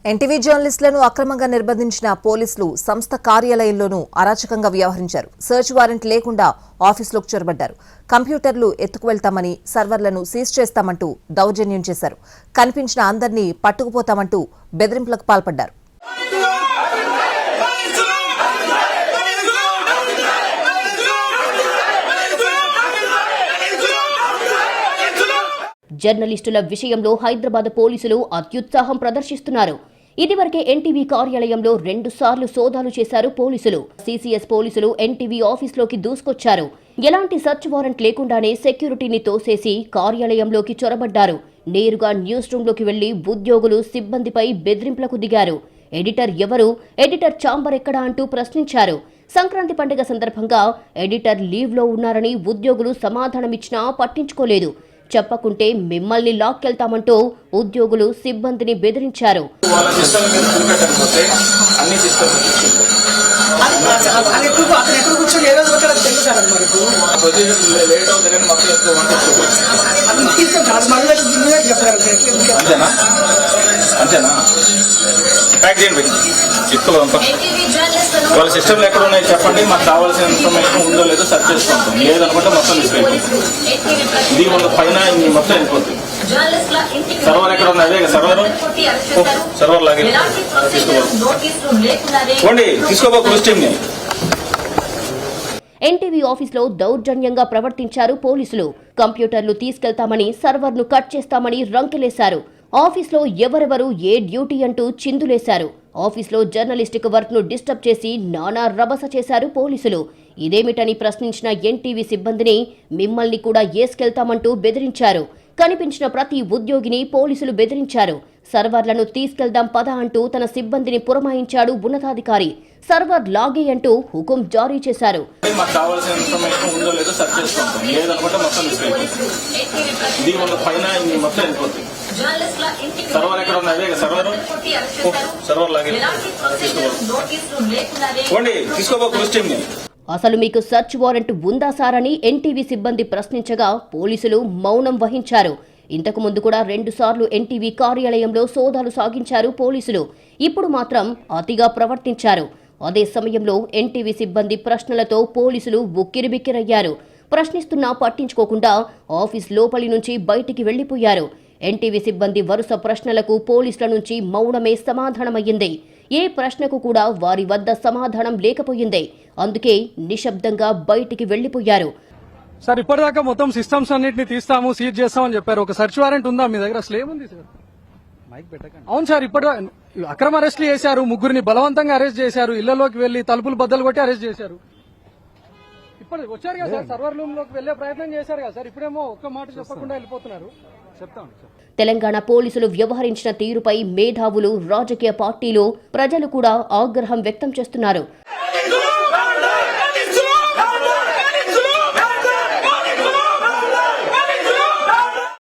NTV జర్నలిస్టులను అక్రమంగా నిర్బంధించిన పోలీసులు సంస్థ కార్యాలయంలోనూ అరాచకంగా వ్యవహరించారు. సర్చ్ వారెంట్ లేకుండా ఆఫీసులోకి చొరబడ్డారు. కంప్యూటర్లు ఎత్తుకువెళ్తామని, సర్వర్లను సీజ్ చేస్తామంటూ దౌర్జన్యం చేశారు. కనిపించిన అందరినీ పట్టుకుపోతామంటూ బెదిరింపులకు పాల్పడ్డారు. జర్నలిస్టుల విషయంలో హైదరాబాద్ పోలీసులు అత్యుత్సాహం ప్రదర్శిస్తున్నారు. ఇదివరకే ఎన్టీవీ కార్యాలయంలో 2 సార్లు సోదాలు చేశారు పోలీసులు. సీసీఎస్ పోలీసులు ఎన్టీవీ ఆఫీసులోకి దూసుకొచ్చారు. ఎలాంటి సర్చ్ వారెంట్ లేకుండానే సెక్యూరిటీని తోసేసి కార్యాలయంలోకి చొరబడ్డారు. నేరుగా న్యూస్ రూంలోకి వెళ్లి ఉద్యోగులు, సిబ్బందిపై బెదిరింపులకు దిగారు. ఎడిటర్ ఎవరు, ఎడిటర్ ఛాంబర్ ఎక్కడా అంటూ ప్రశ్నించారు. సంక్రాంతి పండుగ సందర్భంగా ఎడిటర్ లీవ్లో ఉన్నారని ఉద్యోగులు సమాధానమిచ్చినా పట్టించుకోలేదు. చెప్పకుంటే మిమ్మల్ని లాక్కెళ్తామంటూ ఉద్యోగులు, సిబ్బందిని బెదిరించారు. వాళ్ళ సిస్టమ్లు ఎక్కడ ఉన్నాయి చెప్పండి, మాకు కావాల్సిన ఇన్ఫర్మేషన్ ఉందో లేదో సెర్చ్ చేసుకుంటాం. లేదనుకుంటే మొత్తం తీసుకెళ్ళిపోతుంది. ఇది పైన మొత్తం వెళ్ళిపోతుంది. సర్వర్ ఎక్కడ ఉంది? అదే సర్వర్ లాగే తీసుకోబో క్వశ్చన్. ఎన్టీవీ ఆఫీసులో దౌర్జన్యంగా ప్రవర్తించారు పోలీసులు. కంప్యూటర్లు తీసుకెళ్తామని, సర్వర్ను కట్ చేస్తామని రంకెలేశారు. ఆఫీసులో ఎవరెవరు ఏ డ్యూటీ అంటూ చిందులేశారు. ఆఫీసులో జర్నలిస్టిక్ వర్క్ ను డిస్టర్బ్ చేసి నానా రభస చేశారు పోలీసులు. ఇదేమిటని ప్రశ్నించిన ఎన్టీవీ సిబ్బందిని మిమ్మల్ని కూడా ఏసుకెళ్తామంటూ బెదిరించారు. కనిపించిన ప్రతి ఉద్యోగిని పోలీసులు బెదిరించారు. సర్వర్లను తీసుకెళ్దాం పద అంటూ తన సిబ్బందిని పురమాయించాడు ఉన్నతాధికారి. సర్వర్ లాగే అంటూ హుకుం జారీ చేశారు. అసలు మీకు సర్చ్ వారెంట్ ఉందా సార్ అని ఎన్టీవీ సిబ్బంది ప్రశ్నించగా పోలీసులు మౌనం వహించారు. ఇంతకు ముందు కూడా 2 సార్లు ఎన్టీవీ కార్యాలయంలో సోదాలు సాగించారు పోలీసులు. ఇప్పుడు మాత్రం అతిగా ప్రవర్తించారు. అదే సమయంలో ఎన్టీవీ సిబ్బంది ప్రశ్నలతో పోలీసులు ఉక్కిరిబిక్కిరయ్యారు. ప్రశ్నిస్తున్నా పట్టించుకోకుండా ఆఫీస్ లోపలి నుంచి బయటికి వెళ్లిపోయారు. ఎన్టీవీ సిబ్బంది వరుస ప్రశ్నలకు పోలీసుల నుంచి మౌనమే సమాధానమయ్యింది. ఏ ప్రశ్నకు కూడా వారి వద్ద సమాధానం లేకపోయింది. అందుకే నిశ్శబ్దంగా బయటికి వెళ్లిపోయారు. సార్, ఇప్పటిదాకా మొత్తం సిస్టమ్స్ అన్నింటినీ తీస్తాము, సీజ్ చేస్తామని చెప్పారు. ఒక సర్చ్ వారెంట్ ఉందా మీ దగ్గర? అసలు ఏముంది సార్? అవును సార్, ఇప్పుడు అక్రమ అరెస్టులు చేశారు. 3గురిని బలవంతంగా అరెస్ట్ చేశారు. ఇళ్లలోకి వెళ్లి తలుపులు బద్దలు కొట్టి అరెస్ట్ చేశారు. ఇప్పుడు వచ్చారు కదా సార్, సర్వర్ రూమ్ లోకి వెళ్లే ప్రయత్నం చేశారు కదా సార్. ఇప్పుడేమో ఒక్క మాట చెప్పకుండా వెళ్ళిపోతున్నారు. చెప్తాను. తెలంగాణ పోలీసులు వ్యవహరించిన తీరుపై మేధావులు, రాజకీయ పార్టీలు, ప్రజలు కూడా ఆగ్రహం వ్యక్తం చేస్తున్నారు.